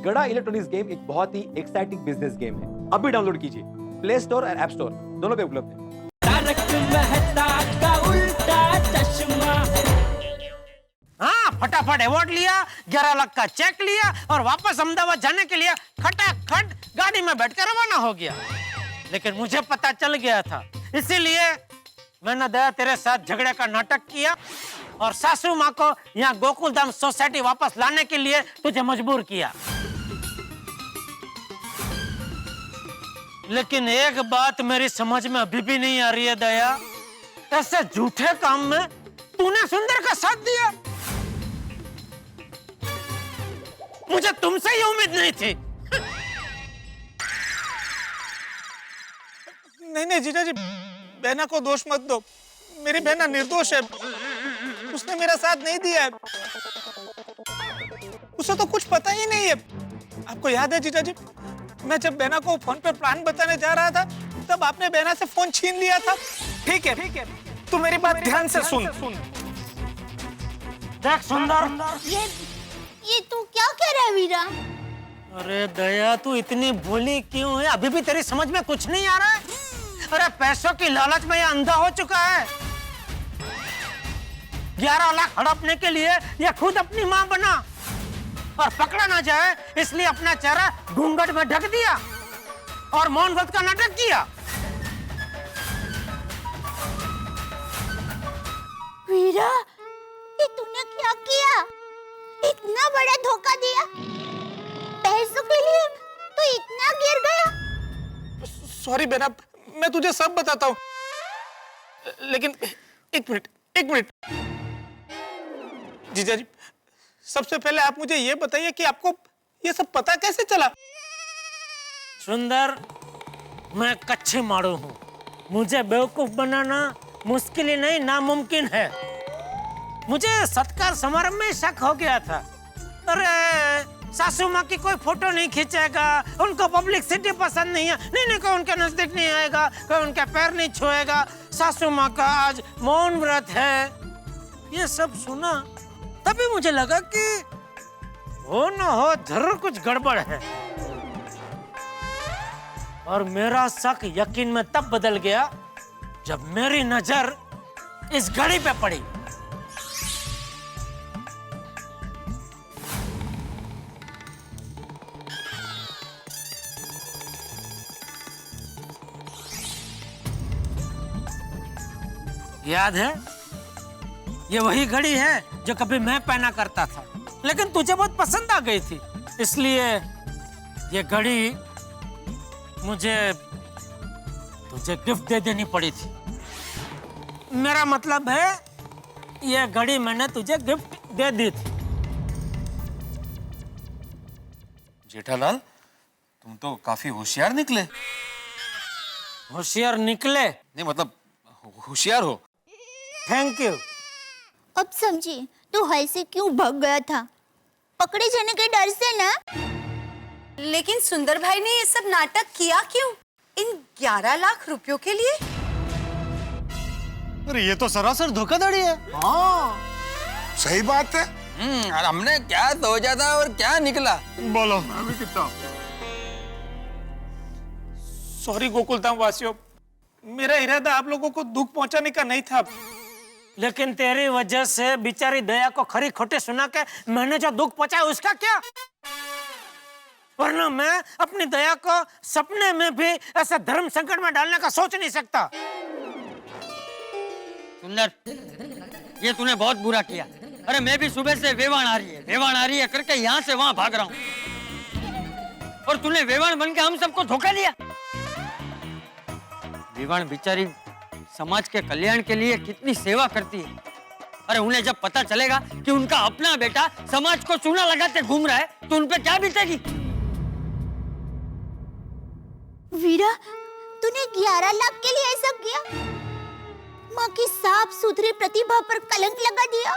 गड़ा electronics game एक बहुत ही एक्साइटिंग बिजनेस गेम है। अभी डाउनलोड कीजिए, प्ले स्टोर और ऐप स्टोर दोनों पे उपलब्ध है। तारक मेहता का उल्टा चश्मा। हाँ, फटाफट अवार्ड लिया, 11 लाख का चेक लिया और वापस अहमदाबाद जाने के लिए खटाखट गाड़ी में बैठकर रवाना हो गया। लेकिन मुझे पता चल गया था, इसीलिए मैंने दया तेरे साथ झगड़े का नाटक किया और सासू माँ को यहाँ गोकुलधाम सोसाइटी वापस लाने के लिए तुझे मजबूर किया। लेकिन एक बात मेरी समझ में अभी भी नहीं आ रही है दया, ऐसे झूठे काम में तूने सुंदर का साथ दिया। मुझे तुमसे ही उम्मीद नहीं थी। नहीं जीजा जी, बहना को दोष मत दो। मेरी बहना निर्दोष है, उसने मेरा साथ नहीं दिया है। उसे तो कुछ पता ही नहीं है। आपको याद है जीजा जी, मैं जब बहना को फोन पे प्लान बताने जा रहा था तब आपने बहना से फोन छीन लिया था। ठीक है, तू मेरी बात ध्यान से सुन। देख सुंदर, ये तू क्या कह रहा है वीरा? अरे दया, तू इतनी भोली क्यों है? अभी भी तेरी समझ में कुछ नहीं आ रहा है? अरे पैसों की लालच में ये अंधा हो चुका है। 11 लाख हड़पने के लिए ये खुद अपनी मां बना और पकड़ा ना जाए इसलिए अपना चेहरा घूंघट में ढक दिया और मौन व्रत का नाटक किया। वीरा, ये तूने क्या किया? इतना बड़ा धोखा दिया, पैसों के लिए तू इतना गिर गया। सॉरी बहना, मैं तुझे सब बताता हूँ, लेकिन एक मिनट जीजा जी, सबसे पहले आप मुझे ये बताइए कि आपको ये सब पता कैसे चला? सुंदर, मैं कच्चे मारू हूँ, मुझे बेवकूफ बनाना मुश्किल ही नहीं नामुमकिन है। मुझे सत्कार समारोह में शक हो गया था। अरे सासू माँ की कोई फोटो नहीं खींचेगा, उनको पब्लिसिटी पसंद नहीं है, नहीं कोई उनके नजदीक नहीं आएगा, कोई उनके पैर नहीं छुएगा, सासू माँ का आज मौन व्रत है। ये सब सुना तभी मुझे लगा कि हो न हो जरूर कुछ गड़बड़ है। और मेरा शक यकीन में तब बदल गया जब मेरी नजर इस घड़ी पे पड़ी। याद है, ये वही घड़ी है जो कभी मैं पहना करता था, लेकिन तुझे बहुत पसंद आ गई थी, इसलिए ये घड़ी मुझे तुझे गिफ्ट दे देनी पड़ी थी। मेरा मतलब है, ये घड़ी मैंने तुझे गिफ्ट दे दी थी। जेठालाल, तुम तो काफी होशियार निकले। होशियार निकले? नहीं मतलब होशियार हो। Thank you. अब समझी तू ऐसे क्यों भाग गया था? पकड़े जाने के डर से ना। लेकिन सुंदर भाई ने ये सब नाटक किया क्यों? इन 11 लाख रुपयों के लिए? अरे ये तो सरासर धोखाधड़ी है। हाँ, सही बात है। और हमने क्या सोचा था और क्या निकला। बोलो। सॉरी गोकुलधाम वासियों, मेरा इरादा आप लोगों को दुख पहुंचाने का नहीं था। लेकिन तेरी वजह से बेचारी दया को खरी खोटे सुना के मैंने जो दुख पहुंचाया उसका क्या? वरना मैं अपनी दया को सपने में भी ऐसा धर्म संकट में डालने का सोच नहीं सकता। सुंदर, ये तूने बहुत बुरा किया। अरे मैं भी सुबह से वेवाण आ रही है करके यहाँ से वहाँ भाग रहा हूँ, और तूने वेवाण बन के हम सबको धोखा दिया। वेवाण बेचारी समाज के कल्याण के लिए कितनी सेवा करती है। अरे उन्हें जब पता चलेगा कि उनका अपना बेटा समाज को चूना लगाते घूम रहा है तो उन पे क्या बीतेगी? वीरा, तूने 11 लाख के लिए ऐसा किया? माँ की साफ सुथरी प्रतिभा पर कलंक लगा दिया।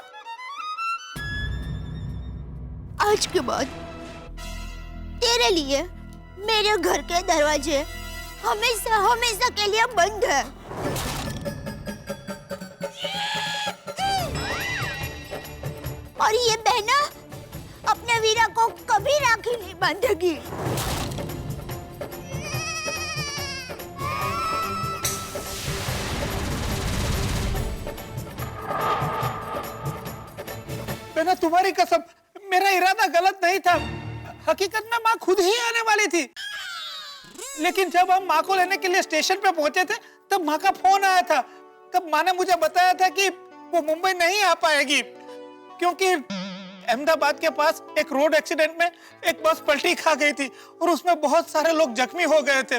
आज के बाद तेरे लिए मेरे घर के दरवाजे हमेशा हमेशा के लिए बंद है। और ये बहना अपने वीरा को कभी राखी नहीं बांधेगी। बहना तुम्हारी कसम, मेरा इरादा गलत नहीं था। हकीकत में माँ खुद ही आने वाली थी, लेकिन जब हम माँ को लेने के लिए स्टेशन पे पहुंचे थे तब माँ का फोन आया था। तब माँ ने मुझे बताया था कि वो मुंबई नहीं आ पाएगी क्योंकि अहमदाबाद के पास एक रोड एक्सीडेंट में एक बस पलटी खा गई थी और उसमें बहुत सारे लोग जख्मी हो गए थे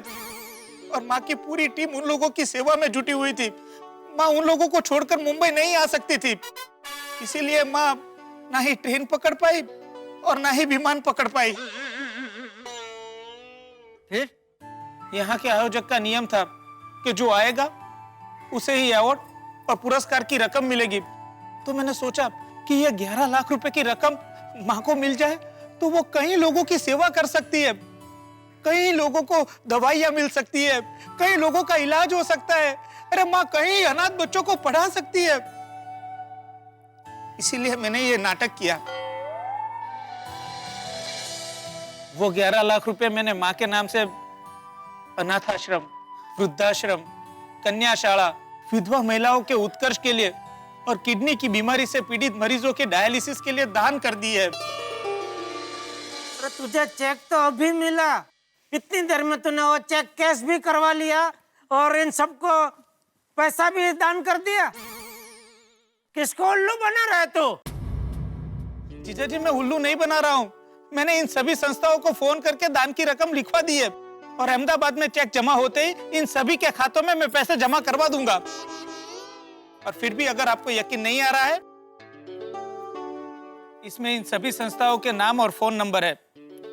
और माँ की पूरी टीम उन लोगों की सेवा में जुटी हुई थी। माँ उन लोगों को छोड़कर मुंबई नहीं आ सकती थी, इसीलिए माँ ना ही ट्रेन पकड़ पाई और ना ही विमान पकड़ पाई। फिर यहाँ के आयोजक का नियम था कि जो आएगा उसे ही अवार्ड और पुरस्कार की रकम मिलेगी। तो मैंने सोचा कि ये 11 लाख रुपए की रकम माँ को मिल जाए तो वो कई लोगों की सेवा कर सकती है, कई लोगों को दवाइयाँ मिल सकती है, कई लोगों का इलाज हो सकता है। अरे माँ कई अनाथ बच्चों को पढ़ा सकती है। इसीलिए मैंने ये नाटक किया। वो 11 लाख रुपए मैंने माँ के नाम से अनाथ आश्रम, वृद्धाश्रम, कन्याशाला, विधवा महिलाओं के उत्कर्ष के लिए और किडनी की बीमारी से पीड़ित मरीजों के डायलिसिस के लिए दान कर दी है। अरे तुझे चेक तो अभी मिला, इतनी देर में तूने वो चेक कैश भी करवा लिया और इन सबको पैसा भी दान कर दिया। किसको उल्लू बना रहा है तू? जीजा जी मैं उल्लू नहीं बना रहा हूँ, मैंने इन सभी संस्थाओं को फोन करके दान की रकम लिखवा दी है और अहमदाबाद में चेक जमा होते ही इन सभी के खातों में मैं पैसे जमा करवा दूंगा। और फिर भी अगर आपको यकीन नहीं आ रहा है, इसमें इन सभी संस्थाओं के नाम और फोन नंबर है,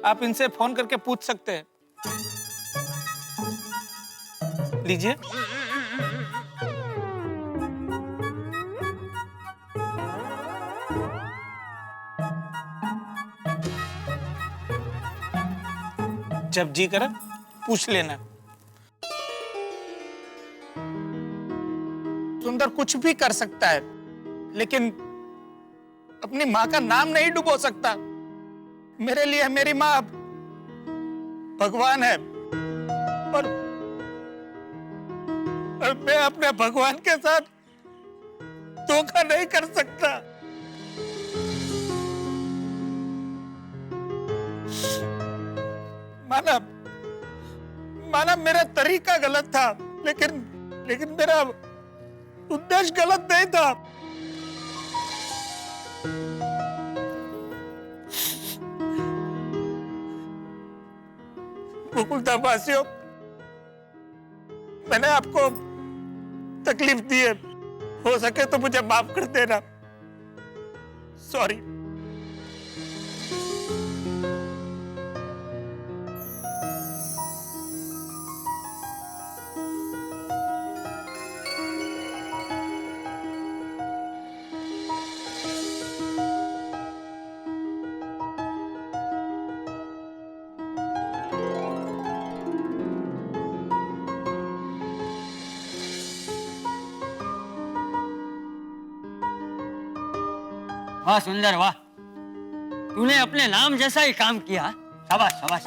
आप इनसे फोन करके पूछ सकते हैं। लीजिए। जब जी करे पूछ लेना। सुंदर कुछ भी कर सकता है, लेकिन अपनी माँ का नाम नहीं डुबो सकता। मेरे लिए मेरी माँ भगवान है और मैं अपने भगवान के साथ धोखा नहीं कर सकता। माना मेरा तरीका गलत था, लेकिन मेरा उद्देश्य गलत नहीं था। गोकुलधाम वासियों, मैंने आपको तकलीफ दी है, हो सके तो मुझे माफ कर देना। सॉरी। वाह सुंदर वाह, तूने अपने नाम जैसा ही काम किया। शाबाश शाबाश।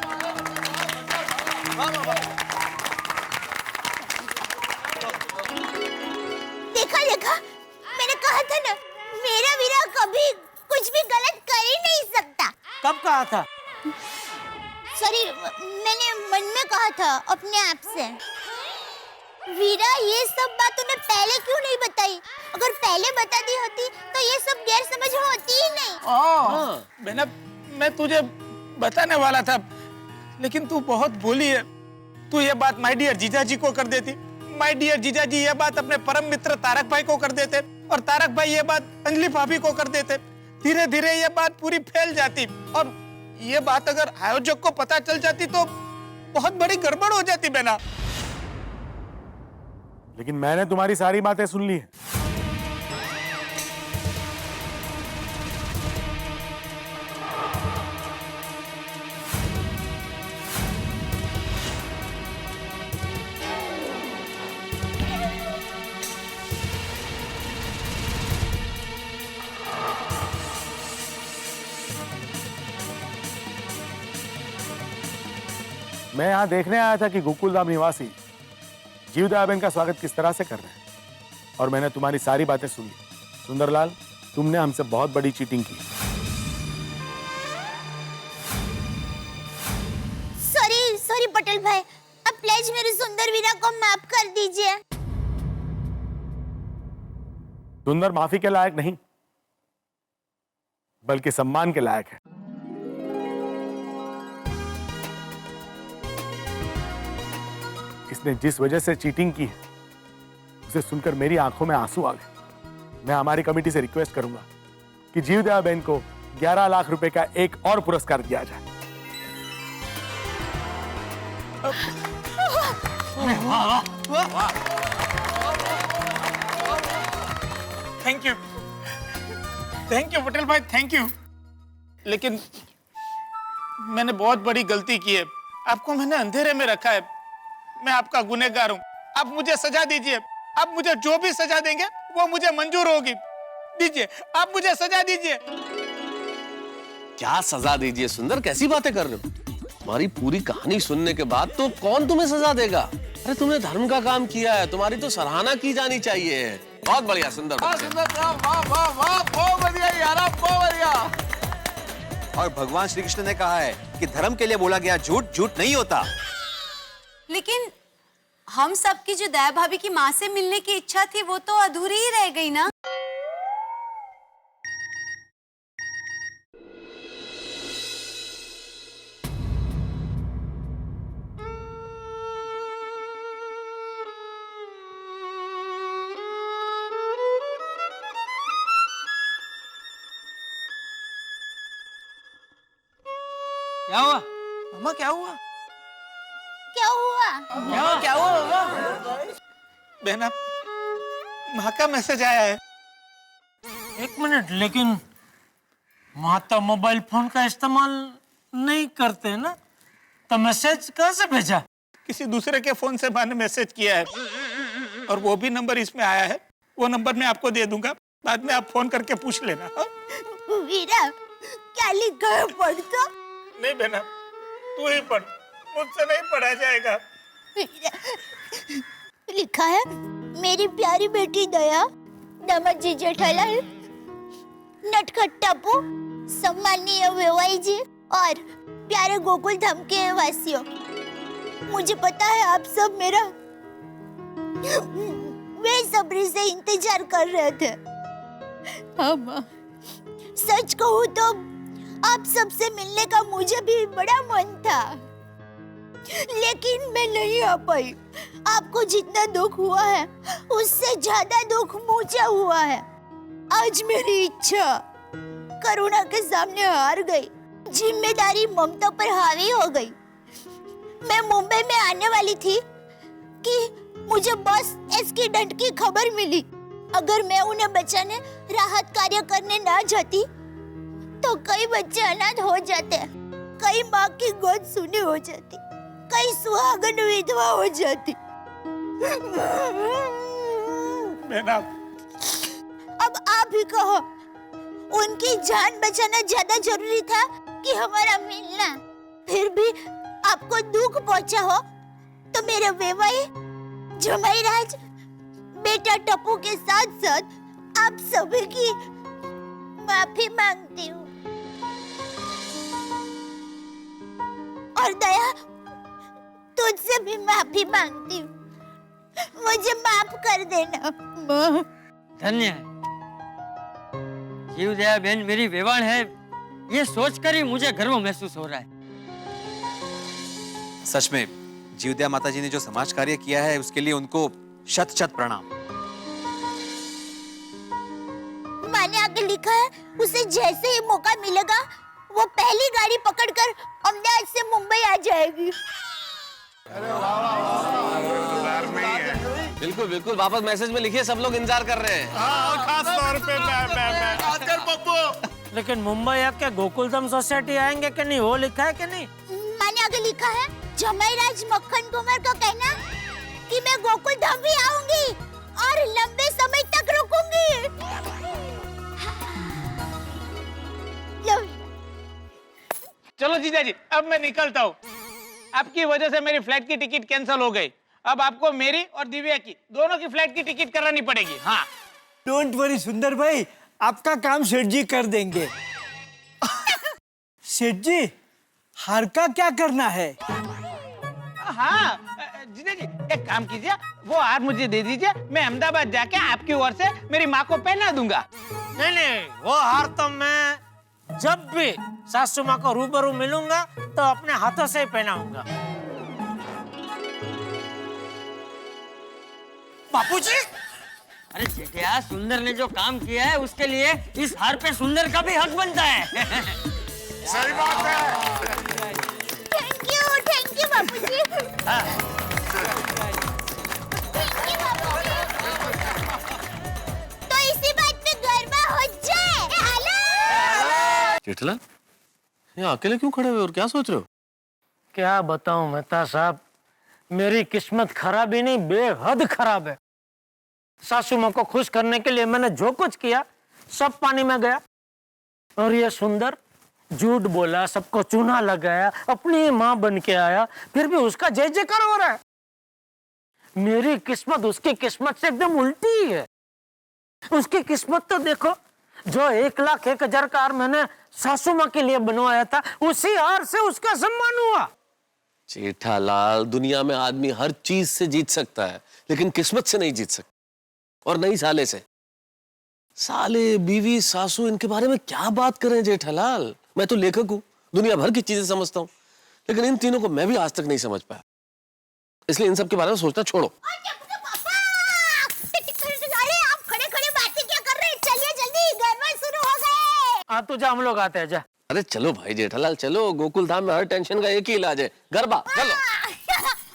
देखा मैंने कहा था ना, मेरा वीरा कभी कुछ भी गलत कर ही नहीं सकता। कब कहा था? सॉरी, मैंने मन में कहा था अपने आप से। वीरा, ये सब बात तूने पहले क्यों नहीं बताई? अगर पहले बता दी होती तो ये सब गैर समझ होती ही नहीं। बहना, मैं तुझे बताने वाला था, लेकिन तू बहुत भोली है। तू ये बात माय डियर जीजा जी को कर देती, माय डियर जीजा जी ये बात अपने परम मित्र तारक भाई को कर देते और तारक भाई ये बात अंजलि भाभी को कर देते। धीरे धीरे ये बात पूरी फैल जाती और ये बात अगर आयोजक को पता चल जाती तो बहुत बड़ी गड़बड़ हो जाती। बहना, लेकिन मैंने तुम्हारी सारी बातें सुन ली है। मैं यहाँ देखने आया था कि गोकुलधाम निवासी जीवदयाबेन का स्वागत किस तरह से कर रहे हैं, और मैंने तुम्हारी सारी बातें सुन ली। सुंदरलाल, तुमने हमसे बहुत बड़ी चीटिंग की। सॉरी पटेल भाई, अब प्लीज मेरी सुंदर वीरा को माफ कर दीजिए। सुंदर माफी के लायक नहीं, बल्कि सम्मान के लायक है। इसने जिस वजह से चीटिंग की है, उसे सुनकर मेरी आंखों में आंसू आ गए। मैं हमारी कमेटी से रिक्वेस्ट करूंगा कि जीवदयाबेन को 11 लाख रुपए का एक और पुरस्कार दिया जाए। थैंक यू पटेल भाई, थैंक यू। लेकिन मैंने बहुत बड़ी गलती की है। आपको मैंने अंधेरे में रखा है। मैं आपका गुनहगार हूँ। आप मुझे सजा दीजिए। आप मुझे जो भी सजा देंगे वो मुझे मंजूर होगी। दीजिए, आप मुझे सजा दीजिए। क्या सजा दीजिए सुंदर, कैसी बातें कर रहे हो? तुम्हारी पूरी कहानी सुनने के बाद तो कौन तुम्हें सजा देगा? अरे तुमने धर्म का काम किया है, तुम्हारी तो सराहना की जानी चाहिए। बहुत बढ़िया सुंदर, बहुत बढ़िया यार, बहुत बढ़िया। और भगवान श्री कृष्ण ने कहा है कि धर्म के लिए बोला गया झूठ झूठ नहीं होता। लेकिन हम सबकी जो दया भाभी की माँ से मिलने की इच्छा थी वो तो अधूरी ही रह गई ना। क्या हुआ? मम्मा क्या हुआ? क्या हुआ? क्या हुआ बाबा? बहना, माँ का मैसेज आया है। एक मिनट, लेकिन माता मोबाइल फोन का इस्तेमाल नहीं करते ना, तो मैसेज कहाँ से भेजा? किसी दूसरे के फोन से माँ ने मैसेज किया है, और वो भी नंबर इसमें आया है। वो नंबर मैं आपको दे दूंगा, बाद में आप फोन करके पूछ लेना। वीरा, क्या लिखा है पढ़ तो? नहीं बहना, तू ही पढ़, मुझसे नहीं पढ़ा जाएगा। लिखा है, मेरी प्यारी बेटी दया, दामाद जी जेठालाल, नटखट टापू, सम्माननीय वेवाई जी और प्यारे गोकुल धाम के वासियों, मुझे पता है आप सब मेरा बेसब्री से इंतजार कर रहे थे। हाँ माँ, सच कहूँ तो आप सबसे मिलने का मुझे भी बड़ा मन था, लेकिन मैं नहीं आ पाई। आपको जितना दुख हुआ है उससे ज्यादा दुख मुझे हुआ है। आज मेरी इच्छा करुणा के सामने हार गई, जिम्मेदारी ममता पर हावी हो गई। मैं मुंबई में आने वाली थी कि मुझे बस एक्सीडेंट की खबर मिली। अगर मैं उन्हें बचाने राहत कार्य करने ना जाती तो कई बच्चे अनाथ हो जाते, कई माँ की गोद सूनी हो जाती, कई सुहागन विधवा हो जाती। अब आप ही कहो, उनकी जान बचाना ज्यादा जरूरी था कि हमारा मिलना? फिर भी आपको दुख पहुंचा हो तो मेरे वेवाई जमाई राज, बेटा टप्पू के साथ साथ आप सभी की माफी मांगती हूँ। और दया, तुझसे भी माफी मांगती हूँ, मुझे माफ कर देना। धन्य है, जीवदया बहन मेरी वेवाण है, ये सोचकर ही मुझे गर्व महसूस हो रहा है। सच में जीवदया माता जी ने जो समाज कार्य किया है उसके लिए उनको शत शत प्रणाम। मैंने आगे लिखा है, उसे जैसे ही मौका मिलेगा वो पहली गाड़ी पकड़कर अहमदाबाद से मुंबई आ जाएगी। बिल्कुल बिल्कुल, वापस मैसेज में लिखिए, सब लोग इंतजार कर रहे हैं। खास तौर पे मैं पप्पू। लेकिन मुंबई आके गोकुलधाम सोसाइटी आएंगे कि नहीं, वो लिखा है कि नहीं? मैंने आगे लिखा है, जमाई राज मक्खन कुमार का कहना कि मैं गोकुल धाम भी आऊंगी और लंबे समय तक रुकूंगी। चलो जीजा जी, अब मैं निकलता हूँ। आपकी वजह से मेरी फ्लाइट की टिकट कैंसिल हो गई। अब आपको मेरी और दिव्या की दोनों की फ्लाइट की टिकट करानी पड़ेगी। हाँ, डोंट वरी सुंदर भाई, आपका काम सेठ जी कर देंगे। सेठ जी, हार का क्या करना है? हाँ जीजा जी, एक काम कीजिए, वो हार मुझे दे दीजिए, मैं अहमदाबाद जाके आपकी ओर से मेरी माँ को पहना दूंगा। नहीं, वो हार तो मैं जब भी सासू माँ को रूबरू मिलूंगा तो अपने हाथों से ही पहनाऊंगा। बापूजी, अरे जेठिया, सुंदर ने जो काम किया है उसके लिए इस हार पे सुंदर का भी हक बनता है। सही बात है। थैंक यू बापूजी। तो इसी बात पे गरबा हो जाए। हेलो जेठलाल, यहाँ अकेले क्यों खड़े हुए और क्या सोच रहे हो? क्या बताऊं मेहता साहब, मेरी किस्मत खराब ही नहीं, बेहद खराब है। सासू माँ को खुश करने के लिए मैंने जो कुछ किया सब पानी में गया, और ये सुंदर झूठ बोला, सबको चूना लगाया, अपनी माँ बन के आया, फिर भी उसका जय जयकार हो रहा है। मेरी किस्मत उसकी किस्मत से एकदम उल्टी ही है। उसकी किस्मत तो देखो, जो 1,01,000 का हार मैंने सासू माँ के लिए बनवाया था, उसी हार से उसका सम्मान हुआ। जेठालाल, दुनिया में आदमी हर चीज से जीत सकता है, लेकिन किस्मत से नहीं जीत सकता, और नहीं साले से। साले, बीवी, सासू, इनके बारे में क्या बात करें जेठालाल? मैं तो लेखक हूं, दुनिया भर की चीजें समझता हूं, लेकिन इन तीनों को मैं भी आज तक नहीं समझ पाया। इसलिए इन सब के बारे में सोचना छोड़ो। अरे आप खड़े खड़े बातें क्या कर रहे हैं? चलिए जल्दी, गरबा शुरू हो गए। तो जा, हम लोग आते हैं, जा। अरे चलो भाई जेठालाल, चलो। गोकुल धाम में हर टेंशन का एक ही इलाज है, गरबा। चलो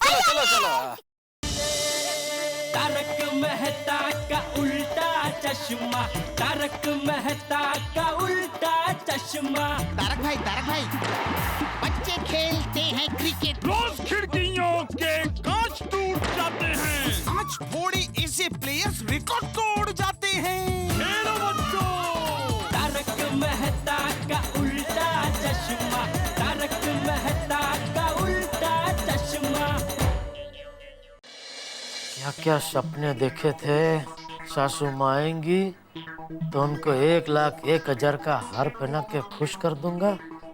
चलो चलो चलो। तारक मेहता का उल्टा चश्मा, तारक मेहता का उल्टा चश्मा। तारक भाई, बच्चे खेलते हैं क्रिकेट, रोज खिड़कियों के कांच टूट जाते हैं, कांच फोड़े ऐसे प्लेयर्स रिकॉर्ड तोड़ जाते हैं। खेलो बच्चों। तारक मेहता का उल्टा चश्मा, तारक मेहता का उल्टा चश्मा। क्या क्या सपने देखे थे, सासू माँ आएंगी तो उनको 1,01,000 का हार पहना के खुश कर दूंगा,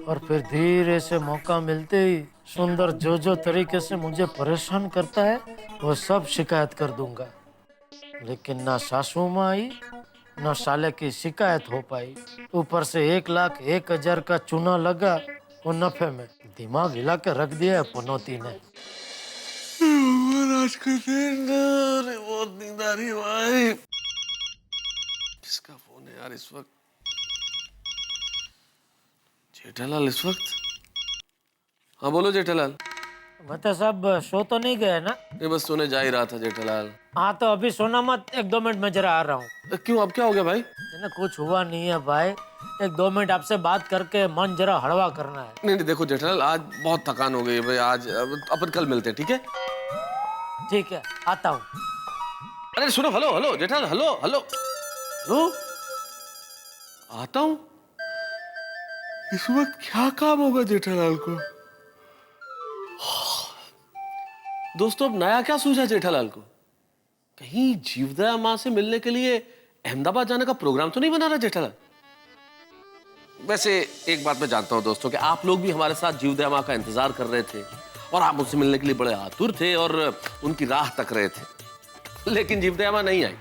और फिर धीरे से मौका मिलते ही सुंदर जो तरीके से मुझे परेशान करता है वो सब शिकायत कर दूंगा। लेकिन ना सासू माँ आई, ना साले की शिकायत हो पाई, ऊपर से 1,01,000 का चूना लगा वो नफे में। दिमाग हिला के रख दिया है पनौती ने। आज का दिन बहुत नींद आ रही है भाई। किसका फोन है यार इस वक्त? जेठालाल इस वक्त? हाँ बोलो जेठालाल। मतलब साहब, सो तो नहीं गए ना? ये बस सोने जा ही रहा था जेठालाल। हाँ तो अभी सोना मत, 1-2 मिनट में जरा आ रहा हूँ। क्यों, अब क्या हो गया भाई? ना कुछ हुआ नहीं है भाई, 1-2 मिनट आपसे बात करके मन जरा हड़वा करना है। नहीं देखो जेठालाल, आज बहुत थकान हो गई है भाई, आज अपन कल मिलते हैं, ठीक है? ठीक है, आता हूँ। अरे सुनो, हेलो जेठालाल, हेलो, आता हूँ। इस वक्त क्या काम होगा जेठालाल को? दोस्तों, अब नया क्या सूझा जेठालाल को? कहीं जीवदया माँ से मिलने के लिए अहमदाबाद जाने का प्रोग्राम तो नहीं बना रहा जेठालाल? वैसे एक बात मैं जानता हूँ दोस्तों, कि आप लोग भी हमारे साथ जीवदया माँ का इंतजार कर रहे थे, और आप मुझसे मिलने के लिए बड़े आतुर थे और उनकी राह तक रहे थे, लेकिन जीवदया माँ नहीं आई।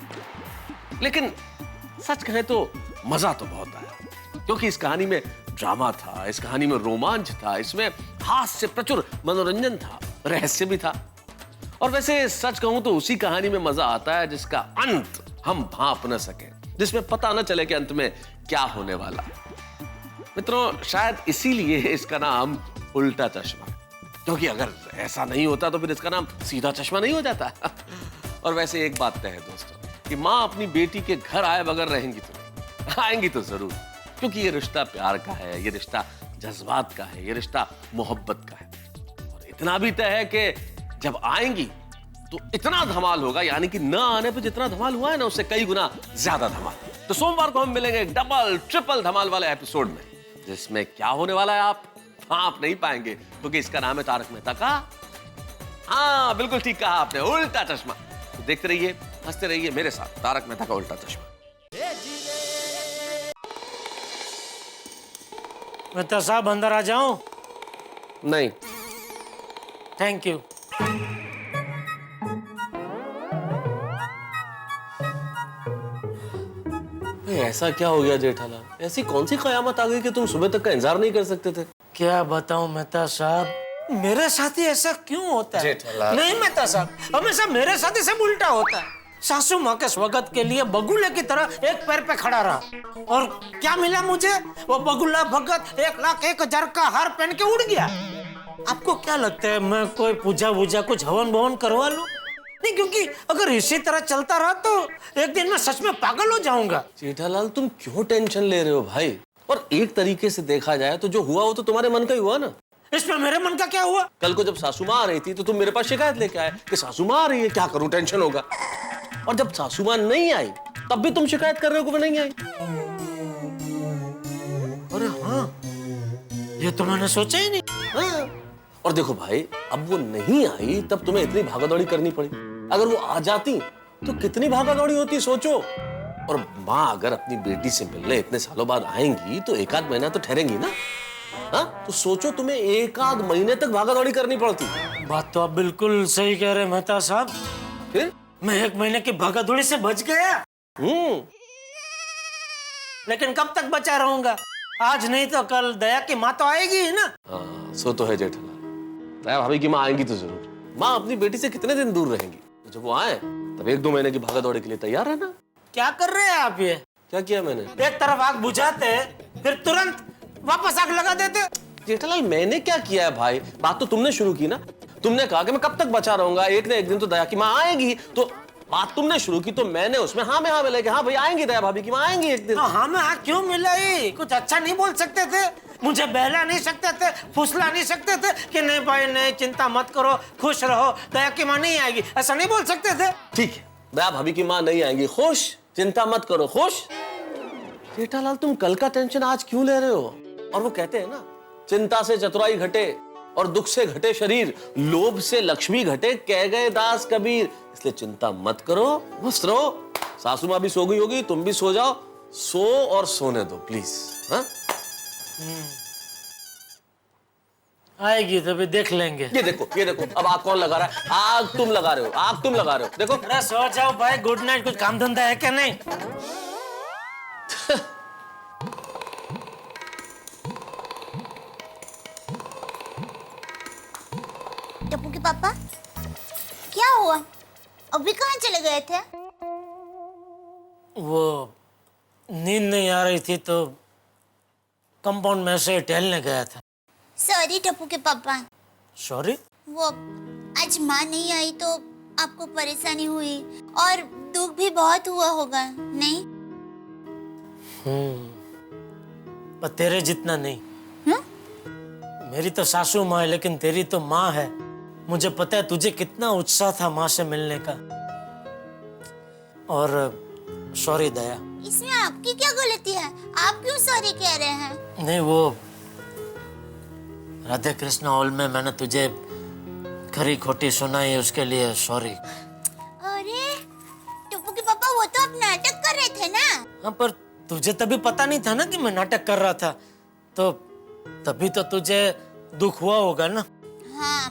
लेकिन सच कहें तो मजा तो बहुत आया, क्योंकि इस कहानी में ड्रामा था, इस कहानी में रोमांच था, इसमें हास्य प्रचुर मनोरंजन था, रहस्य भी था। और वैसे सच कहूं तो उसी कहानी में मजा आता है जिसका अंत हम भांप न सके, जिसमें पता न चले कि अंत में क्या होने वाला। मित्रों, शायद इसीलिए इसका नाम उल्टा चश्मा, क्योंकि अगर ऐसा नहीं होता तो फिर इसका नाम सीधा चश्मा नहीं हो जाता। और वैसे एक बात तय है दोस्तों, कि माँ अपनी बेटी के घर आए बगैर रहेंगी तो नहीं, आएंगी तो जरूर, क्योंकि ये रिश्ता प्यार का है, ये रिश्ता जज्बात का है, ये रिश्ता मोहब्बत का है। और इतना भी तय है कि जब आएंगी तो इतना धमाल होगा, यानी कि न आने पे जितना धमाल हुआ है ना, उससे कई गुना ज्यादा धमाल। तो सोमवार को हम मिलेंगे एक डबल ट्रिपल धमाल वाले एपिसोड में, जिसमें क्या होने वाला है आप आप नहीं पाएंगे क्योंकि इसका नाम है तारक मेहता का। हाँ बिल्कुल ठीक कहा आपने, उल्टा चश्मा। तो देखते रहिए, हंसते रहिए मेरे साथ, तारक मेहता का उल्टा चश्मा। मेहता साहब अंदर आ जाऊं? नहीं। Thank you. ऐसा क्या हो गया जेठालाल? ऐसी कौन सी कयामत आ गई कि तुम सुबह तक का इंतजार नहीं कर सकते थे? क्या बताऊं मेहता साहब, मेरे साथ ही ऐसा क्यों होता है? जेठालाल। नहीं मेहता साहब, हमेशा मेरे साथ ही सब उल्टा होता है। सासू माँ के स्वागत के लिए बगुले की तरह एक पैर पे खड़ा रहा और क्या मिला मुझे? वो बगुला भगत 1,01,000 का हार पहन के उड़ गया। आपको क्या लगता है मैं कोई पूजा वूजा कुछ हवन भवन करवा लूं? नहीं, क्योंकि अगर इसी तरह चलता रहा तो एक दिन मैं सच में पागल हो जाऊंगा। जेठालाल तुम क्यों टेंशन ले रहे हो भाई? और एक तरीके से देखा जाए तो जो हुआ वो तो तुम्हारे मन का ही हुआ ना। इसमें मेरे मन का क्या हुआ? कल को जब सासू माँ आ रही थी तो तुम मेरे पास शिकायत लेके आए कि सासू माँ आ रही है, क्या करूं, टेंशन होगा। और जब सासू माँ नहीं आई तब भी तुम शिकायत कर रहे हो कि वो नहीं आई। अरे हाँ, ये तो मैंने सोचा ही नहीं। हाँ। और देखो भाई, अब वो नहीं आई तब तुम्हें इतनी भागादौड़ी करनी पड़ी। अगर वो आ जाती तो कितनी भागादौड़ी होती, सोचो। और माँ अगर अपनी बेटी से मिलने इतने सालों बाद आएंगी तो 1 आध महीना तो ठहरेंगी ना। हाँ, तो सोचो तुम्हें 1 आध महीने तक भागादौड़ी करनी पड़ती। बात तो आप बिल्कुल सही कह रहे हैं मेहता साहब। फिर मैं 1 महीने की भागादौड़ी से बच गया। लेकिन कब तक बचा रहूंगा? आज नहीं तो कल दया की माँ तो आएगी ही ना। हाँ, सो तो है जेठालाल। दया भाभी की माँ आएंगी तो जरूर। माँ अपनी बेटी से कितने दिन दूर रहेंगी? तो जब वो आए तब 1-2 महीने की भागादौड़ी के लिए तैयार है ना। क्या कर रहे हैं आप ये? क्या किया मैंने? एक तरफ आग बुझाते फिर तुरंत वापस आग लगा देते। जेठालाल मैंने क्या किया है भाई? बात तो तुमने शुरू की ना। तुमने कहा कि मैं कब तक बचा रहूंगा, एक न एक दिन तो दया की माँ आएगी। तो बात तुमने शुरू की तो मैंने उसमें हाँ में हाँ मिला कि हाँ भाई आएंगी, दया भाभी की माँ आएंगी एक दिन। हाँ में हाँ क्यों मिलाई? कुछ अच्छा नहीं बोल सकते थे? मुझे बहला नहीं सकते थे, फुसला नहीं सकते थे कि नहीं भाई नहीं, चिंता मत करो, खुश रहो, दया की माँ नहीं आएगी, ऐसा नहीं बोल सकते थे? ठीक है, दया भाभी की माँ नहीं आएंगी, खुश, चिंता मत करो, खुश। जेठालाल तुम कल का टेंशन आज क्यों ले रहे हो? और वो कहते हैं ना, चिंता से चतुराई घटे और दुख से घटे शरीर, लोभ से लक्ष्मी घटे, कह गए दास कबीर। इसलिए चिंता मत करो, मस्त रहो। सासू माँ भी सो गई होगी, तुम भी सो जाओ, सो और सोने दो प्लीज। हाँ? आएगी तभी देख लेंगे। ये देखो अब आग कौन लगा रहा है? आग तुम लगा रहे हो, आग तुम लगा रहे हो। देखो अरे सो जाओ भाई, गुड नाइट। कुछ काम धंधा है क्या? नहीं। टप्पू के पापा, क्या हुआ? अभी कहाँ चले गए थे? वो नींद नहीं आ रही थी तो कंपाउंड में से टहलने गया था। सॉरी टप्पू के पापा। सॉरी? वो आज माँ नहीं आई तो आपको परेशानी हुई और दुख भी बहुत हुआ होगा, नहीं? पर तेरे जितना नहीं। मेरी तो सासू माँ है लेकिन तेरी तो माँ है। मुझे पता है तुझे कितना उत्साह था माँ से मिलने का। और सॉरी दया। इसमें आपकी क्या गलती है? आप क्यों सॉरी कह रहे हैं? नहीं, वो राधे कृष्ण हॉल में मैंने तुझे खरी खोटी सुनाई, उसके लिए सॉरी। अरे टप्पू के पापा, वो तो आप नाटक कर रहे थे ना? हाँ, पर तुझे तभी पता नहीं था ना कि मैं नाटक कर रहा था, तो तभी तो तुझे दुख हुआ होगा ना। हाँ,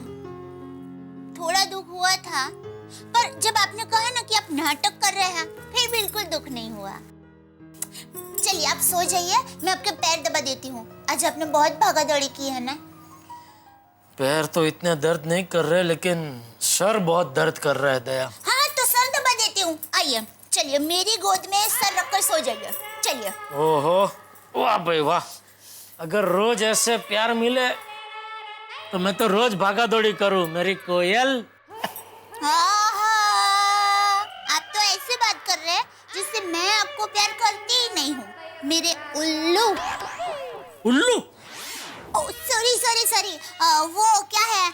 थोड़ा दुख हुआ था, पर जब आपने कहा ना कि आप नाटक कर रहे हैं, फिर बिल्कुल दुख नहीं हुआ। चलिए आप सो जाइए, मैं आपके पैर दबा देती हूँ। आज आपने बहुत भागादौड़ी की है ना? पैर तो इतने दर्द नहीं कर रहे, लेकिन सर बहुत दर्द कर रहा है दया। हाँ, तो सर दबा देती हूँ। आइए, चलिए मेरी गोद में सर रखकर सो जाइए। चलिए। ओहो, वाह भाई वाह। अगर रोज ऐसे प्यार मिले तो मैं तो रोज भागा दौड़ी करूं, मेरी कोयल। हाँ, आप तो ऐसे बात कर रहे हैं जिससे मैं आपको प्यार करती ही नहीं हूँ, मेरे उल्लू। उल्लू? सॉरी, वो क्या है,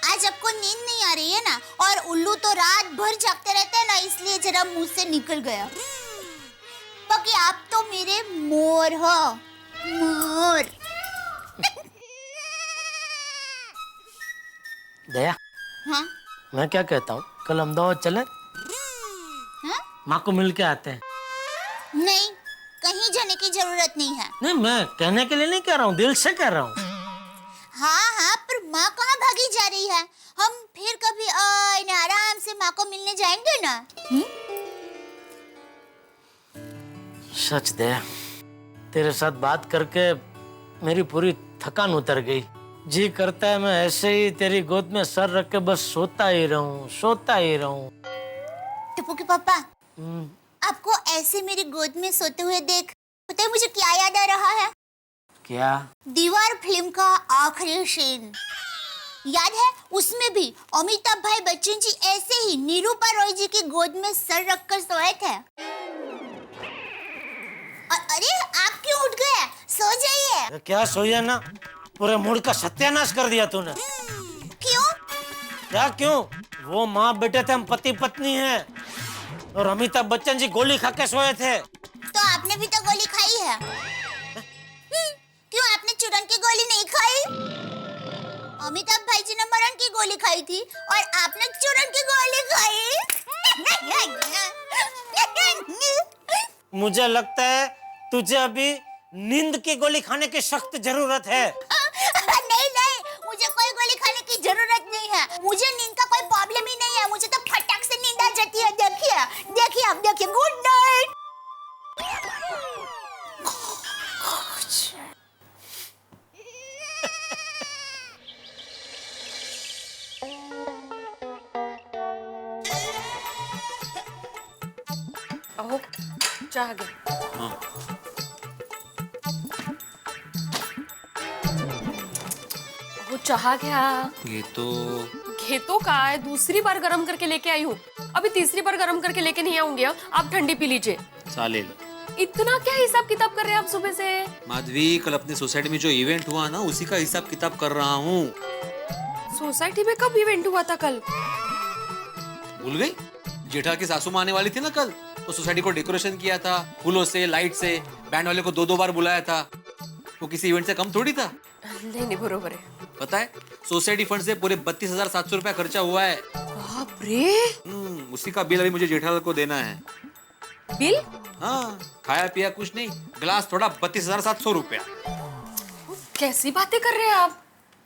आज आपको नींद नहीं आ रही है ना, और उल्लू तो रात भर जागते रहते हैं ना, इसलिए जरा मुंह से निकल गया। बाकी आप तो मेरे मोर हो, मोर। दया, हाँ मैं क्या कहता हूँ, कल अहमदाबाद चले, हाँ माँ को मिल के आते हैं। नहीं, कहीं जाने की जरूरत नहीं है। नहीं, मैं कहने के लिए नहीं कह रहा हूँ, दिल से कह रहा हूँ। हाँ हाँ, पर माँ कहाँ भागी जा रही है? हम फिर कभी आराम से माँ को मिलने जाएंगे ना। सच दया, तेरे साथ बात करके मेरी पूरी थकान उतर गई। जी करता है मैं ऐसे ही तेरी गोद में सर रख के बस सोता ही रहूं, सोता ही रहूं। टप्पू के पापा, आपको ऐसे मेरी गोद में सोते हुए देख, पता है मुझे क्या याद आ रहा है? क्या? दीवार फिल्म का आखिरी सीन याद है? उसमें भी अमिताभ भाई बच्चन जी ऐसे ही निरूपा रॉय जी की गोद में सर रखकर सोए थे। अरे आप क्यों उठ गए? सो जाइए। क्या सोया ना, पूरे मूड का सत्यानाश कर दिया तूने। क्यों? क्या क्यों? वो माँ बेटे थे, हम पति पत्नी हैं, और अमिताभ बच्चन जी गोली खा के सोए थे। तो आपने भी तो गोली खाई है। क्यों आपने चूरन की गोली नहीं खाई? अमिताभ भाई जी ने मरण की गोली खाई थी और आपने चूरन की गोली खाई। मुझे लगता है तुझे अभी नींद की गोली खाने की सख्त जरूरत है। नहीं नहीं, मुझे कोई गोली खाने की जरूरत नहीं है। मुझे नींद का कोई प्रॉब्लम ही नहीं है। मुझे तो फटाक से नींद आ जाती है। देखिए देखिए, आप देखिए। Good night. अहो, चाह गया। हाँ। अहो, चाह गया। ये तो घेतो का है, दूसरी बार गरम करके लेके आई हूँ। अभी तीसरी बार गरम करके लेके नहीं आऊंगी। आप ठंडी पी लीजिए। चालेल। इतना क्या हिसाब किताब कर रहे हैं आप सुबह से? माधवी, कल अपने सोसाइटी में जो इवेंट हुआ ना, उसी का हिसाब किताब कर रहा हूँ। सोसाइटी में कब इवेंट हुआ था कल? भूल गई? जेठा की सासू माँ आने वाली थी ना कल, तो सोसाइटी को डेकोरेशन किया था, फूलों से, लाइट से। बैंड वाले को 2-2 बार बुलाया था। वो किसी इवेंट से कम थोड़ी था। नहीं बरोबर है। पता है, सोसाइटी फंड से पूरे 32,700 रुपया खर्चा हुआ है। बाप रे। उसी का बिल अभी मुझे जेठालाल को देना है। बिल? हाँ, खाया पिया कुछ नहीं, गिलास थोड़ा 32,700 रुपया। कैसी बातें कर रहे हैं आप?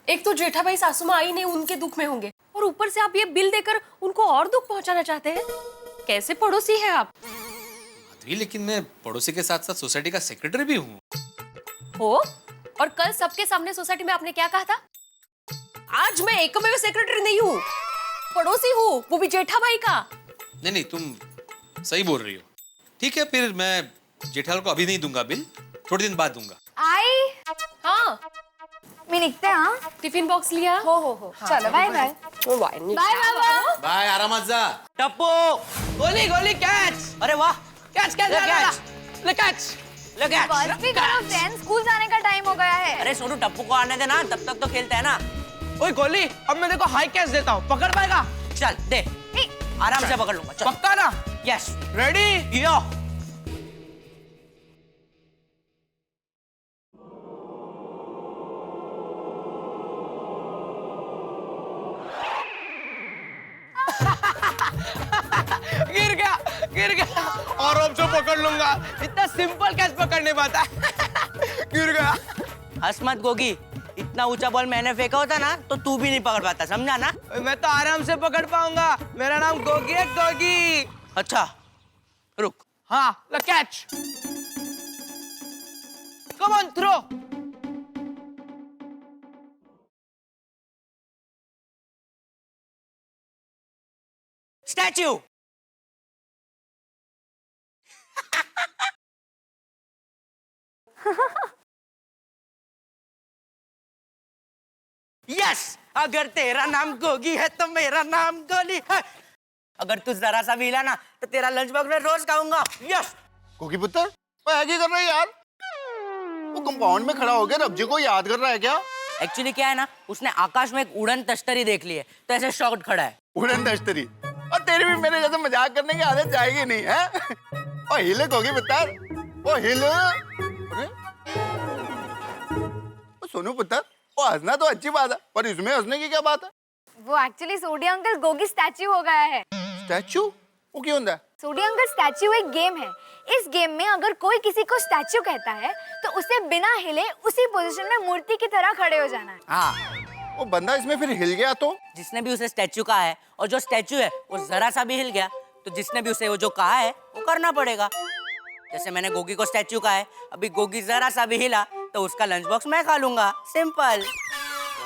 एक तो जेठा भाई सासू माँ आई नहीं, उनके दुख में होंगे, और ऊपर से आप ये बिल देकर उनको और दुख पहुंचाना चाहते हैं। कैसे पड़ोसी हैं आप? लेकिन मैं पड़ोसी के साथ साथ सोसाइटी का सेक्रेटरी भी हूँ। हो? और कल सबके सामने सोसाइटी में आपने क्या कहा था? आज मैं एकमेव सेक्रेटरी नहीं हूँ, पड़ोसी हूँ, वो भी जेठा भाई का। नहीं, तुम सही बोल रही हो। ठीक है, फिर मैं जेठालाल को अभी नहीं दूंगा बिल, थोड़े दिन बाद दूंगा। आई? हाँ, मैं निकते हैं। हाँ, टिफिन बॉक्स लिया? हो। चलो बाय बाय। बाय बाबा। बाय, आराम जा। टप्पू, गोली गोली कैच। अरे वाह, कैच कैच ले कैच ले कैच। बस भी करो फ्रेंड्स, स्कूल जाने का टाइम हो गया है। अरे सोनू, टप्पू को आने देना, तब तक तो खेलते हैं ना। ओए गोली, अब मैं देखो हाई कैच देता हूँ, पकड़ पाएगा? चल दे, आराम से पकड़ लूंगा। चल। पक्का ना? यस। रेडी? यो। गिर गया, आराम से पकड़ लूंगा। इतना सिंपल कैच पकड़ नहीं पाता। गिर गया। हंस मत गोगी, इतना ऊंचा बॉल मैंने फेंका होता ना तो तू भी नहीं पकड़ पाता, समझा ना? मैं तो आराम से पकड़ पाऊंगा, मेरा नाम गोगी है, गोगी। अच्छा, रुक। हाँ, लो catch. Come on, throw. Statue. Yes, अगर तेरा नाम गोगी है तो मेरा नाम गोली है। अगर तू जरा सा भी हिला ना तो तेरा लंच बॉक्स में रोज खाऊंगा। यस। गोगी पुत्र, मैं आगे कर रहा है यार। वो कंपाउंड में खड़ा हो गया, रब्जी को याद कर रहा है क्या? एक्चुअली क्या है ना, उसने आकाश में एक उड़न तश्तरी देख ली है, तो ऐसे शॉक्ड खड़ा है। उड़न तश्तरी? और तेरी भी मेरे जैसे मजाक करने की आदत जाएगी नहीं है? ओ हिले गोगी पुत्र, ओ हिले। सोनू पुत्र, वो हंसना तो अच्छी बात है, पर इसमें हंसने की क्या बात है? वो एक्चुअली सोडी अंकल गोगी स्टैच्यू हो गया है। स्टैचू वो क्यों होता है? सोडी अंकल स्टैच्यू एक गेम है। इस गेम में अगर कोई किसी को स्टैच्यू कहता है तो उसे बिना हिले उसी पोजीशन में मूर्ति की तरह खड़े हो जाना है। हाँ। वो बंदा इसमें फिर हिल गया तो? जिसने भी उसे स्टैच्यू कहा है और जो स्टैच्यू है वो जरा सा भी हिल गया तो जिसने भी उसे वो जो कहा है वो करना पड़ेगा। जैसे मैंने गोगी को स्टैच्यू कहा है, अभी गोगी जरा सा भी हिला तो उसका लंच बॉक्स मैं खा लूंगा। सिंपल।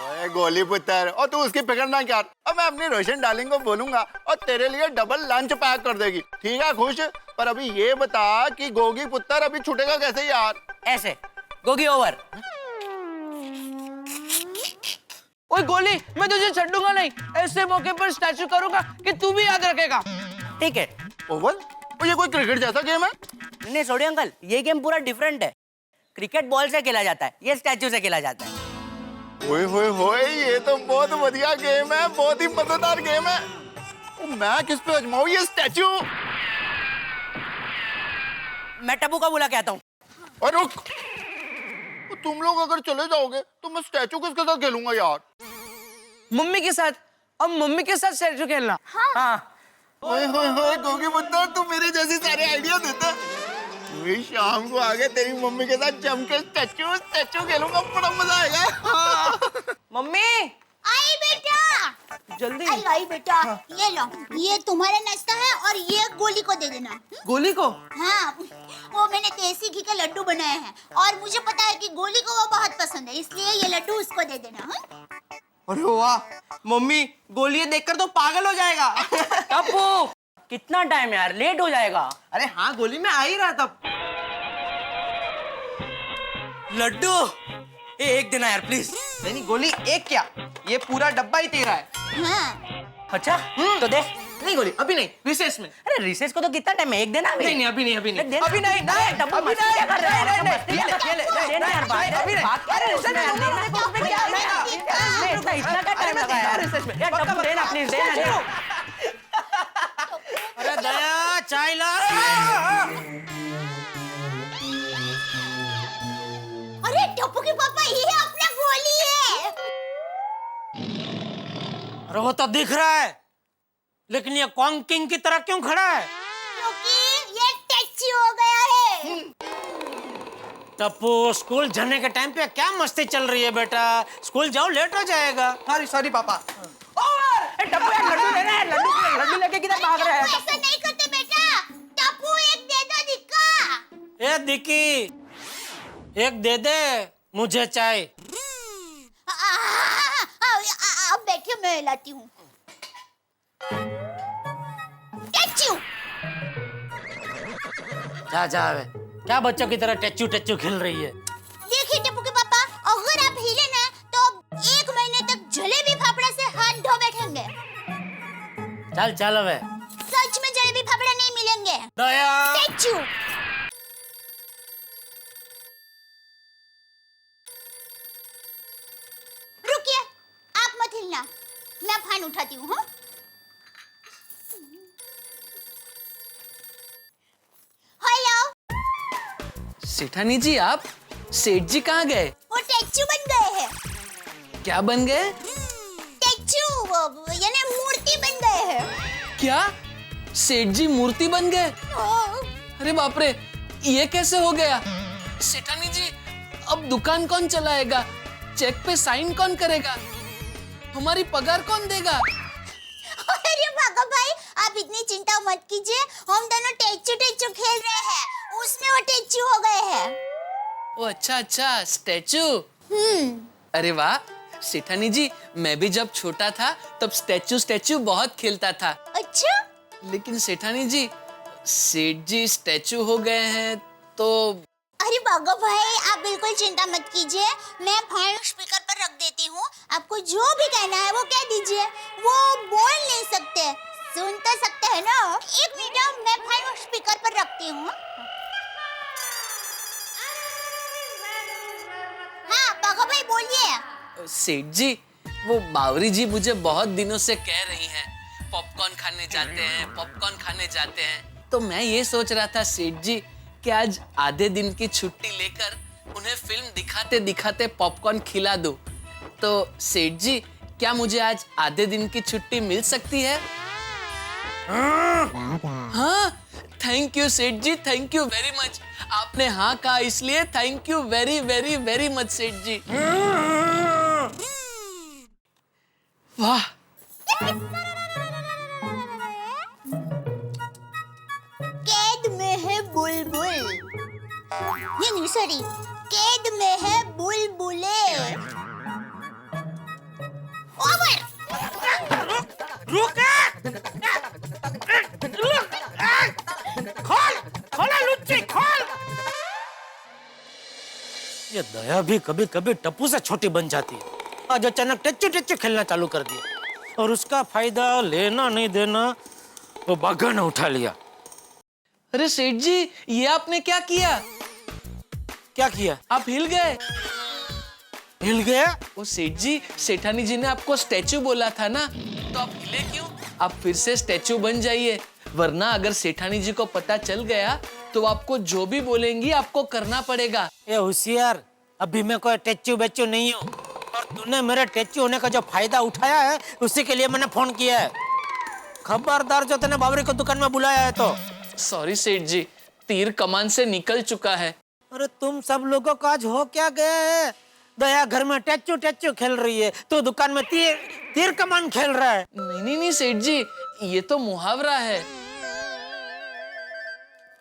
ओए गोली पुत्र, और तू उसकी पकड़ना क्या? अब मैं अपनी रोशन डार्लिंग को बोलूंगा और तेरे लिए डबल लंच पैक कर देगी। ठीक है खुश? पर अभी ये बता कि गोगी पुत्र अभी छूटेगा कैसे यार? ऐसे गोगी ओवर। ओए गोली, मैं तुझे छड्डूंगा नहीं। ऐसे मौके पर स्टैच्यू करूंगा कि तू भी याद रखेगा। ठीक है। ओवर? ये कोई क्रिकेट जैसा गेम है? नहीं सोडी अंकल, ये गेम पूरा डिफरेंट है। क्रिकेट बॉल से खेला जाता है, ये स्टैच्यू से खेला जाता है। ओए होए होए, ये तो बहुत बढ़िया गेम है, बहुत ही मजेदार गेम है। मैं किस पे आजमाऊं ये स्टैच्यू? मैं टप्पू का बुला के आता हूँ। और रुक, तुम लोग अगर चले जाओगे तो मैं स्टैच्यू किसके साथ खेलूंगा यार? मम्मी के साथ। अब मम्मी के साथ स्टैच्यू खेलना। हाँ। ओए होए होए गोगी पुत्र, तू मेरे जैसे सारे आइडिया देता। वही शाम को आगे तेरी मम्मी के साथ जम के स्टैच्यू खेलूंगा, बड़ा मजा आएगा। मम्मी आई बेटा, जल्दी आई बेटा। ये लो, ये तुम्हारा नाश्ता है और ये गोली को दे देना। गोली को? हाँ, वो मैंने देसी घी के लड्डू बनाए हैं और मुझे पता है कि गोली को वो बहुत पसंद है, इसलिए ये लड्डू उसको दे देना। अरे वाह मम्मी, गोली ये देखकर तो पागल हो जाएगा। टप्पू कितना टाइम है यार, लेट हो जाएगा। अरे हाँ गोली, मैं आ ही रहा था। लड्डू एक देना यार प्लीज। नहीं गोली, एक क्या, ये पूरा डब्बा ही तेरा है। हाँ। अच्छा तो दे। नहीं गोली, अभी नहीं, रिसेस में। अरे रिसेस को तो कितना टाइम है, एक देना अभी। नहीं अभी नहीं, अभी नहीं, देना। अभी नहीं, टप्पू अभी मस्ती क्या कर रहा है? नहीं, मस्ती क्या कर रहा है? देना यार बात। अभी नहीं। बात क्या है उसमें यार, देना तो पे क्या है? इतना क्या टाइम लगा यार? यार टप्पू देना प्लीज, देना। अरे दया चाय ला। अरे टप्पू के पापा, ये अपना गोली है। अरे वो तो दिख रहा है, लेकिन ये कॉन्ग किंग की तरह क्यों खड़ा है? क्योंकि ये टैक्सी हो गया है। टप्पू स्कूल जाने के टाइम पे क्या मस्ती चल रही है बेटा? स्कूल जाओ, लेट हो जाएगा। सॉरी पापा। टप्पू यार लड्डू लेना है, लड्डू लेके किधर भाग रहा है? ऐसा नहीं करते बेटा। टप्पू एक दे दो दिक्का। ए दिक्की, एक दे दे मुझे चाय। अब बैठिए, मैं लाती हूँ। टैच्यू। जा वे, क्या बच्चों की तरह टच्चू टच्चू खेल रही है? देखिए टप्पू के पापा, अगर आप हिले ना तो 1 महीने तक जलेबी फाफड़ा से हाथ धो बैठेंगे। चल वे। सच में जलेबी फाफड़ा नहीं मिलेंगे। दया। टैच्यू। रुकिए, आप मत हिलना, मैं फान उठाती हूँ। हाँ? हेलो। सेठानी जी, आप सेठ जी कहाँ गए? वो टैच्यू बन गए हैं। क्या बन गए? टैच्यू, यानी मूर्ति बन गए हैं। क्या सेठ जी मूर्ति बन गए? अरे बाप रे, ये कैसे हो गया? सेठानी जी, अब दुकान कौन चलाएगा? चेक पे साइन कौन करेगा? हमारी पगार कौन देगा? अरे भागा भाई, आप इतनी चिंता मत कीजिए, हम दोनों टैच्यू खेल रहे हैं, उसमें वो टैच्यू हो गए हैं। ओ अच्छा, स्टैचू। अरे वाह सेठानी जी, मैं भी जब छोटा था तब स्टैचू बहुत खेलता था। अच्छा? लेकिन सेठानी जी, सेठ जी स्टैचू हो गए हैं तो। अरे भागा भाई, आप बिल्कुल चिंता मत कीजिए, मैं फोन स्पीकर पर रख देती हूँ, आपको जो भी कहना है वो कह दीजिए। वो बोल नहीं सकते, सुन तो सकते हैं ना। 1 मिनट, मैं फोन स्पीकर पर रखती हूँ। हाँ भागा भाई, बोलिए। सेठ जी, वो बावरी जी मुझे बहुत दिनों से कह रही हैं पॉपकॉर्न खाने जाते हैं, तो मैं ये सोच रहा था सेठ जी कि आज आधे दिन की छुट्टी लेकर उन्हें फिल्म दिखाते दिखाते पॉपकॉर्न खिला दूं। तो सेठ जी, क्या मुझे आज आधे दिन की छुट्टी मिल सकती है? हाँ, थैंक यू सेठ जी, थैंक यू वेरी मच। आपने हाँ कहा इसलिए thank you very very very much सेठ जी। वाह, कैद में है बुलबुल, नहीं सॉरी, कैद में है बुलबुले। ओवर। रुक! खोल! खोला लुच्ची, खोल! ये दया भी कभी कभी टप्पू से छोटी बन जाती है। आज अचानक टच्चू टच्चू खेलना चालू कर दिया और उसका फायदा लेना नहीं देना वो बाघा ने उठा लिया। अरे सेठ जी, ये आपने क्या किया? क्या किया? आप हिल गए। हिल गया? वो सेठ जी, सेठानी जी ने आपको स्टैचू बोला था ना, तो आप हिले क्यों? आप फिर से स्टैचू बन जाइए, वरना अगर सेठानी जी को पता चल गया तो आपको जो भी बोलेंगी आपको करना पड़ेगा। ये होशियार, अभी मैं कोई टैचू बेचू नहीं हूँ और तूने मेरे टैचू होने का जो फायदा उठाया है उसी के लिए मैंने फोन किया है। खबरदार जो तूने बाबरी को दुकान में बुलाया है तो। सॉरी सेठ जी, तीर कमान से निकल चुका है। अरे तुम सब लोगों को आज हो क्या गया है? दया घर में टैचू टैचू खेल रही है, तो दुकान में तीर कमान खेल रहा है। नहीं सेठ जी, ये तो मुहावरा है।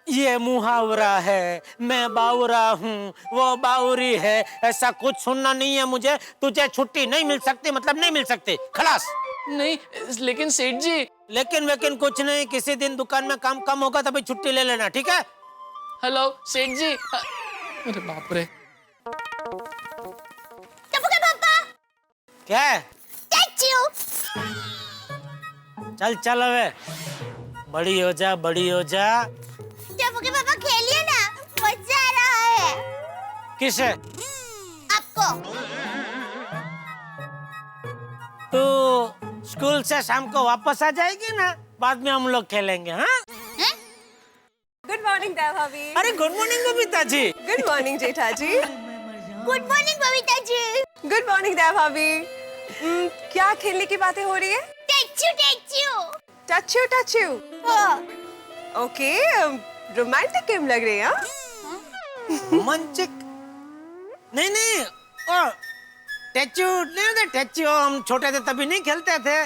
ये मुहावरा है, मैं बावरा हूँ, वो बावरी है, ऐसा कुछ सुनना नहीं है मुझे। तुझे छुट्टी नहीं मिल सकती, मतलब नहीं मिल सकती, खलास। नहीं, लेकिन सेठ जी। लेकिन कुछ नहीं, किसी दिन दुकान में काम कम होगा तभी छुट्टी ले लेना, ठीक है? हेलो सेठ जी। अरे बाप रे। टप्पू के पापा। क्या है? टैचू। चल चल अबे, बड़ी हो जा, बड़ी हो जा। टप्पू के पापा खेलिए ना, मजा आ रहा है। किसे? आपको। तो स्कूल से शाम को वापस आ जाएगी ना, बाद में हम लोग खेलेंगे। हाँ? गुड मॉर्निंग दया भाभी। अरे good morning Babita ji. Good morning जेठा जी। Good morning Babita ji. Good morning दया भाभी। क्या खेलने की बातें हो रही है? टैचू टैचू। टचू टचू। ओके, रोमांटिक गेम लग रही है। रोमांटिक? नहीं, टैचू नहीं होता। टैचू हम छोटे थे तभी नहीं खेलते थे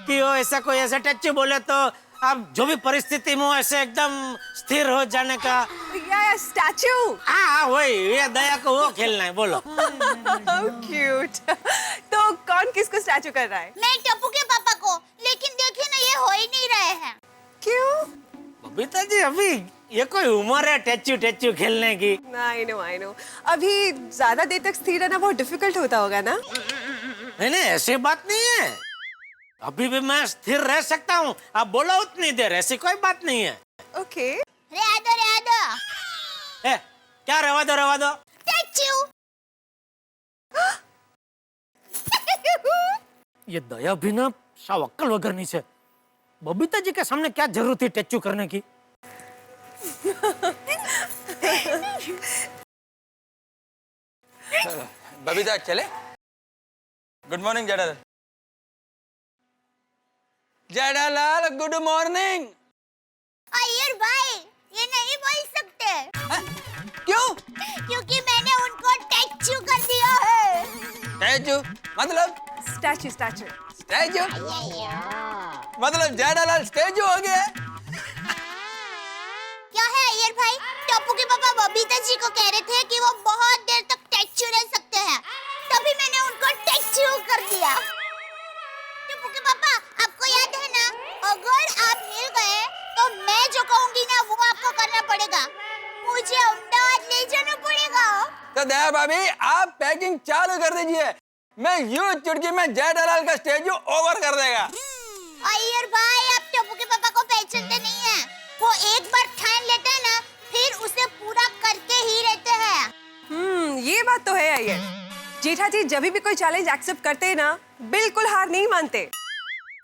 कि वो ऐसा कोई ऐसा टैचू बोले तो अब जो भी परिस्थिति में ऐसे एकदम स्थिर हो जाने का। या स्टैचू। हाँ वही, ये दया को वो खेलना है। बोलो। क्यूट। तो कौन किसको स्टैचू कर रहा है? मैं टप्पू के पापा को, लेकिन देखिए ना ये हो ही नहीं रहे हैं। क्यों? बबीता जी, अभी ये कोई उम्र है टैचू टैचू खेलने की? I know. अभी ज्यादा देर तक स्थिर रहना बहुत डिफिकल्ट होता होगा ना? नहीं, ऐसी बात नहीं है, अभी भी मैं स्थिर रह सकता हूँ। आप बोलो उतनी देर, ऐसी कोई बात नहीं है। ओके। रहने दो। क्या रवा दो? टैचू। ये दया भी ना साव अक्कल वगैरह नहीं है। बबीता जी के सामने क्या जरूरत थी टैचू करने की? बबीता चले। Good morning Jethalal. Jethalal good morning. Iyer भाई, ये नहीं बोल सकते। क्यों? क्योंकि मैंने उनको टैचू कर दिया है। टैचू मतलब? स्टैचू। स्टैचू मतलब जेठालाल स्टैचू हो गया। क्या है अय्यर भाई? टप्पू के पापा बबीता जी को कह रहे थे कि वो बहुत देर तक टैचू रह सकते हैं, तभी मैंने उनको टैचू कर दिया। टप्पू के पापा, आपको याद है ना, अगर आप हिल गए तो मैं जो कहूंगी ना वो आपको करना पड़ेगा। मुझे अहमदाबाद ले जाना पड़ेगा। तो दया भाभी, आप पैकिंग चालू कर दीजिए, मैं यूं चुटकी में जेठालाल का स्टैचू ओवर कर देगा। अय्यर भाई, आप टप्पू के पापा को पहचानते नहीं हैं। वो एक बार ठान लेते हैं ना, फिर उसे पूरा करके ही रहते हैं। ये बात तो है अय्यर। जेठा जी जब भी कोई चैलेंज एक्सेप्ट करते हैं ना, बिल्कुल हार नहीं मानते।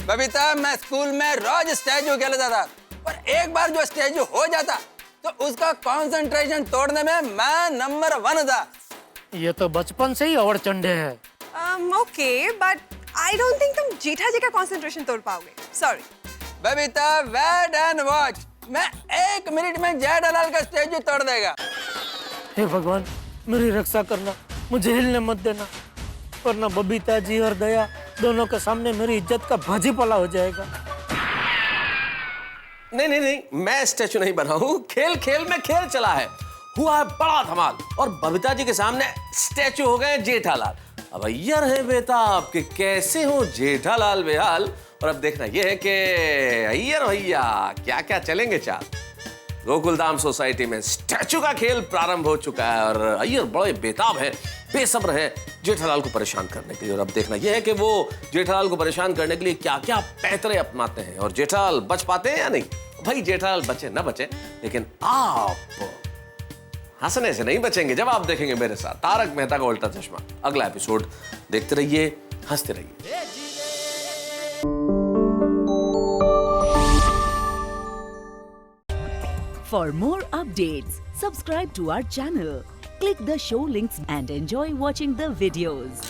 बबीता, मैं स्कूल में रोज स्टैचू खेलता था, पर एक बार जो स्टैचू हो जाता तो उसका कंसंट्रेशन तोड़ने में मैं नंबर 1 था। ये तो बचपन से ही अवड़ चंडे है। Okay, but I don't think तुम जेठा जी का कंसंट्रेशन तोड़ पाओगे, sorry. Babita wait and watch, मैं 1 मिनट में जेठालाल का स्टैचू तोड़ देगा। हे भगवान, मेरी रक्षा करना, मुझे हिलने मत देना, वरना बबीता जी और दया दोनों के सामने मेरी इज्जत का भाजी पला हो जाएगा। नहीं नहीं नहीं, मैं स्टैचू नहीं बना हूं, खेल खेल में खेल चला है, हुआ है बड़ा धमाल और बबीता जी के सामने स्टैचू हो गए जेठालाल। अब अय्यर है बेताब कि कैसे हो जेठालाल बेहाल, और अब देखना यह है कि अय्यर भैया क्या क्या चलेंगे चाल। गोकुलधाम सोसाइटी में स्टैचू का खेल प्रारंभ हो चुका है और अय्यर बड़े बेताब है, बेसब्र है जेठालाल को परेशान करने के लिए। और अब देखना यह है कि वो जेठालाल को परेशान करने के लिए क्या क्या पैतरे अपनाते हैं और जेठालाल बच पाते हैं या नहीं। भाई जेठालाल बचे न बचे, लेकिन आप हंसने से नहीं बचेंगे जब आप देखेंगे मेरे साथ तारक मेहता का उल्टा चश्मा। अगला एपिसोड देखते रहिए, हंसते रहिए। For more updates, subscribe to our channel, click the show links and enjoy watching the videos.